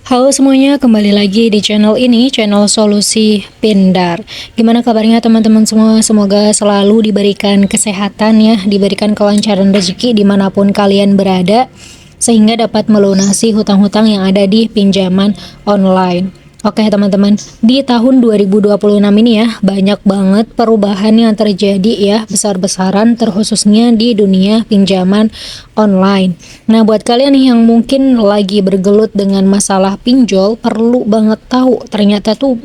Halo semuanya, kembali lagi di channel ini, channel Solusi Pindar. Gimana kabarnya teman-teman semua? Semoga selalu diberikan kesehatan ya, diberikan kelancaran rezeki dimanapun kalian berada, sehingga dapat melunasi hutang-hutang yang ada di pinjaman online. Oke teman-teman, di tahun 2026 ini ya, banyak banget perubahan yang terjadi ya, besar-besaran terkhususnya di dunia pinjaman online. Nah, buat kalian nih yang mungkin lagi bergelut dengan masalah pinjol, perlu banget tahu ternyata tuh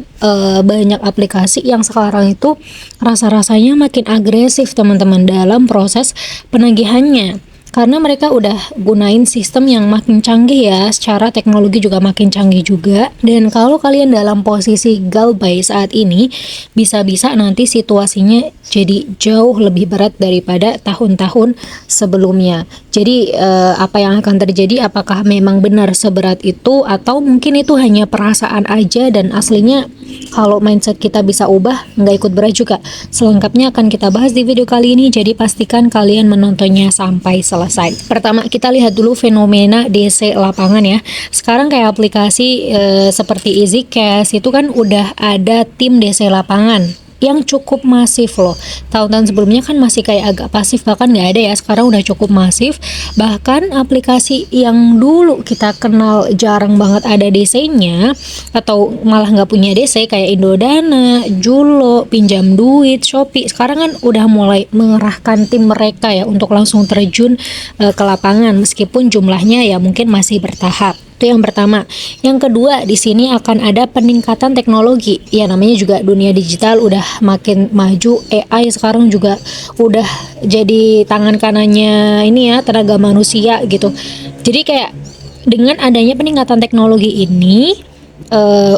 banyak aplikasi yang sekarang itu rasa-rasanya makin agresif teman-teman dalam proses penagihannya. Karena mereka udah gunain sistem yang makin canggih ya, secara teknologi juga makin canggih juga. Dan kalau kalian dalam posisi galbay saat ini, bisa-bisa nanti situasinya jadi jauh lebih berat daripada tahun-tahun sebelumnya. Jadi apa yang akan terjadi, apakah memang benar seberat itu, atau mungkin itu hanya perasaan aja dan aslinya kalau mindset kita bisa ubah, nggak ikut berat juga. Selengkapnya akan kita bahas di video kali ini, jadi pastikan kalian menontonnya sampai selesai. Pertama, kita lihat dulu fenomena DC lapangan ya. Sekarang kayak aplikasi seperti EasyCash itu kan udah ada tim DC lapangan yang cukup masif loh. Tahun-tahun sebelumnya kan masih kayak agak pasif, bahkan nggak ada ya, sekarang udah cukup masif. Bahkan aplikasi yang dulu kita kenal jarang banget ada DC-nya atau malah nggak punya DC kayak Indodana, Julo, Pinjam Duit, Shopee, sekarang kan udah mulai mengerahkan tim mereka ya untuk langsung terjun ke lapangan, meskipun jumlahnya ya mungkin masih bertahap. Itu yang pertama. Yang kedua, di sini akan ada peningkatan teknologi. Ya namanya juga dunia digital udah makin maju, AI sekarang juga udah jadi tangan kanannya ini ya, tenaga manusia gitu. Jadi kayak dengan adanya peningkatan teknologi ini,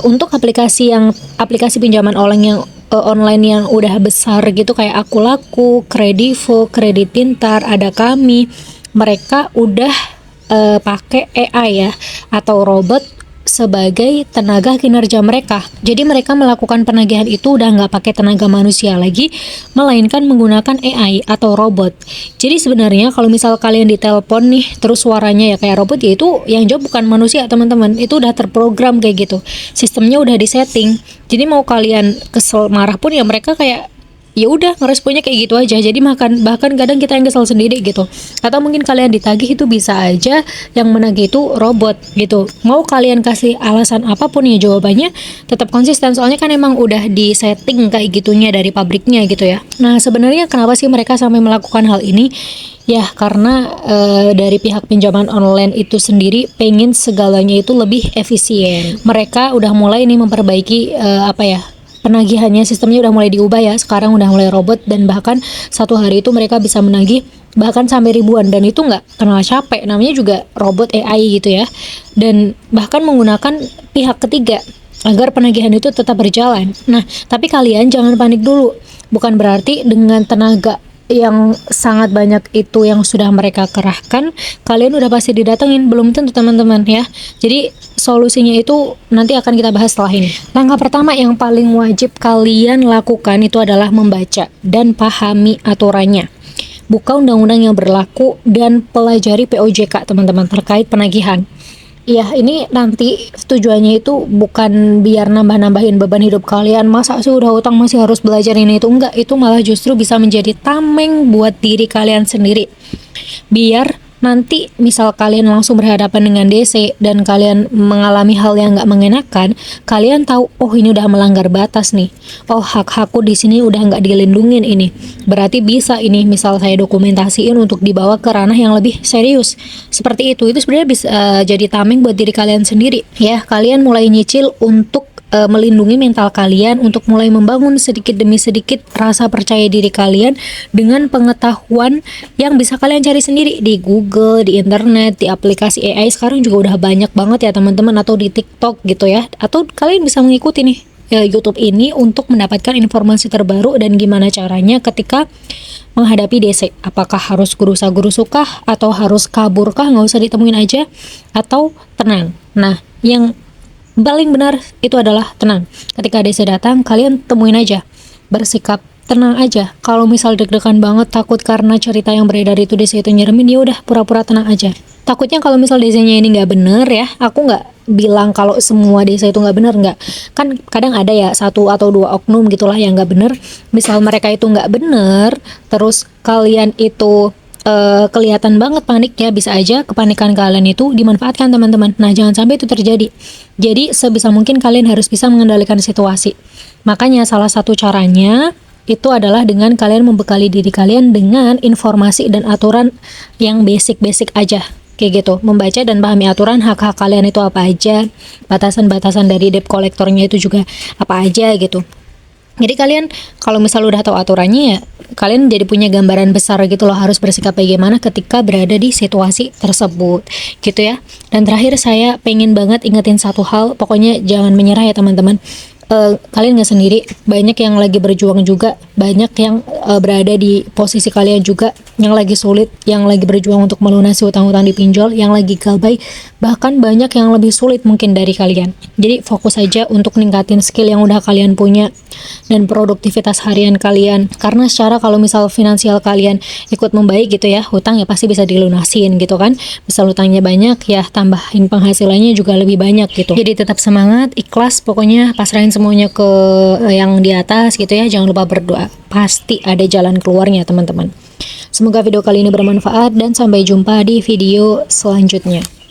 untuk aplikasi pinjaman online yang udah besar gitu kayak Akulaku, Kredivo, Kredit Pintar, ada Kami, mereka udah pakai AI ya atau robot sebagai tenaga kinerja mereka. Jadi mereka melakukan penagihan itu udah nggak pakai tenaga manusia lagi, melainkan menggunakan AI atau robot. Jadi sebenarnya kalau misal kalian ditelepon nih, terus suaranya ya kayak robot, ya itu yang jawab bukan manusia teman-teman, itu udah terprogram kayak gitu. Sistemnya udah disetting. Jadi mau kalian kesel marah pun ya mereka kayak ya udah ngeresponnya kayak gitu aja. Jadi bahkan kadang kita yang kesel sendiri gitu, atau mungkin kalian ditagih itu bisa aja yang menagih itu robot gitu. Mau kalian kasih alasan apapun ya jawabannya tetap konsisten, soalnya kan emang udah di setting kayak gitunya dari pabriknya gitu ya. Nah sebenarnya kenapa sih mereka sampai melakukan hal ini? Ya karena dari pihak pinjaman online itu sendiri pengen segalanya itu lebih efisien. Mereka udah mulai nih memperbaiki penagihannya, sistemnya udah mulai diubah ya, sekarang udah mulai robot, dan bahkan satu hari itu mereka bisa menagih bahkan sampai ribuan, dan itu nggak kenal capek, namanya juga robot AI gitu ya, dan bahkan menggunakan pihak ketiga agar penagihan itu tetap berjalan. Nah tapi kalian jangan panik dulu, bukan berarti dengan tenaga yang sangat banyak itu yang sudah mereka kerahkan kalian udah pasti didatengin, belum tentu teman-teman ya. Jadi solusinya itu nanti akan kita bahas setelah ini. Langkah pertama yang paling wajib kalian lakukan itu adalah membaca dan pahami aturannya. Buka undang-undang yang berlaku dan pelajari POJK teman-teman terkait penagihan. Ya ini nanti tujuannya itu bukan biar nambah-nambahin beban hidup kalian, masa sih udah utang masih harus belajar ini itu, enggak. Itu malah justru bisa menjadi tameng buat diri kalian sendiri. Biar nanti misal kalian langsung berhadapan dengan DC dan kalian mengalami hal yang nggak mengenakan, kalian tahu, oh ini udah melanggar batas nih, oh hak-hakku di sini udah nggak dilindungin ini, berarti bisa ini misal saya dokumentasiin untuk dibawa ke ranah yang lebih serius. Seperti itu sebenarnya bisa jadi tameng buat diri kalian sendiri ya. Kalian mulai nyicil untuk melindungi mental kalian, untuk mulai membangun sedikit demi sedikit rasa percaya diri kalian dengan pengetahuan yang bisa kalian cari sendiri di Google, di internet, di aplikasi AI sekarang juga udah banyak banget ya teman-teman, atau di TikTok gitu ya, atau kalian bisa mengikuti nih YouTube ini untuk mendapatkan informasi terbaru dan gimana caranya ketika menghadapi DC. Apakah harus gerusa-gerusu kah, atau harus kabur kah, nggak usah ditemuin aja, atau tenang. Nah yang paling benar itu adalah tenang. Ketika DC datang, kalian temuin aja, bersikap tenang aja. Kalau misal deg-degan banget, takut karena cerita yang beredar itu DC itu nyeremin, ya udah pura-pura tenang aja. Takutnya kalau misal DC-nya ini nggak bener ya, aku nggak bilang kalau semua desa itu nggak bener, nggak. Kan kadang ada ya satu atau dua oknum gitulah yang nggak bener. Misal mereka itu nggak bener, terus kalian itu kelihatan banget paniknya, bisa aja kepanikan kalian itu dimanfaatkan teman-teman. Nah, jangan sampai itu terjadi. Jadi sebisa mungkin kalian harus bisa mengendalikan situasi. Makanya salah satu caranya itu adalah dengan kalian membekali diri kalian dengan informasi dan aturan yang basic-basic aja. Kayak gitu, membaca dan pahami aturan hak-hak kalian itu apa aja, batasan-batasan dari debt kolektornya itu juga apa aja gitu. Jadi kalian kalau misal udah tahu aturannya ya, kalian jadi punya gambaran besar gitu loh harus bersikap bagaimana ketika berada di situasi tersebut gitu ya. Dan terakhir saya pengen banget ingetin satu hal, pokoknya jangan menyerah ya teman-teman. Kalian nggak sendiri, banyak yang lagi berjuang juga, banyak yang berada di posisi kalian juga, yang lagi sulit, yang lagi berjuang untuk melunasi hutang-hutang dipinjol, yang lagi gabai, bahkan banyak yang lebih sulit mungkin dari kalian. Jadi fokus aja untuk ningkatin skill yang udah kalian punya dan produktivitas harian kalian, karena secara kalau misal finansial kalian ikut membaik gitu ya, hutang ya pasti bisa dilunasin gitu kan. Misal hutangnya banyak ya, tambahin penghasilannya juga lebih banyak gitu. Jadi tetap semangat, ikhlas, pokoknya pasrahin semuanya ke yang di atas gitu ya. Jangan lupa berdoa, pasti ada jalan keluarnya teman-teman. Semoga video kali ini bermanfaat dan sampai jumpa di video selanjutnya.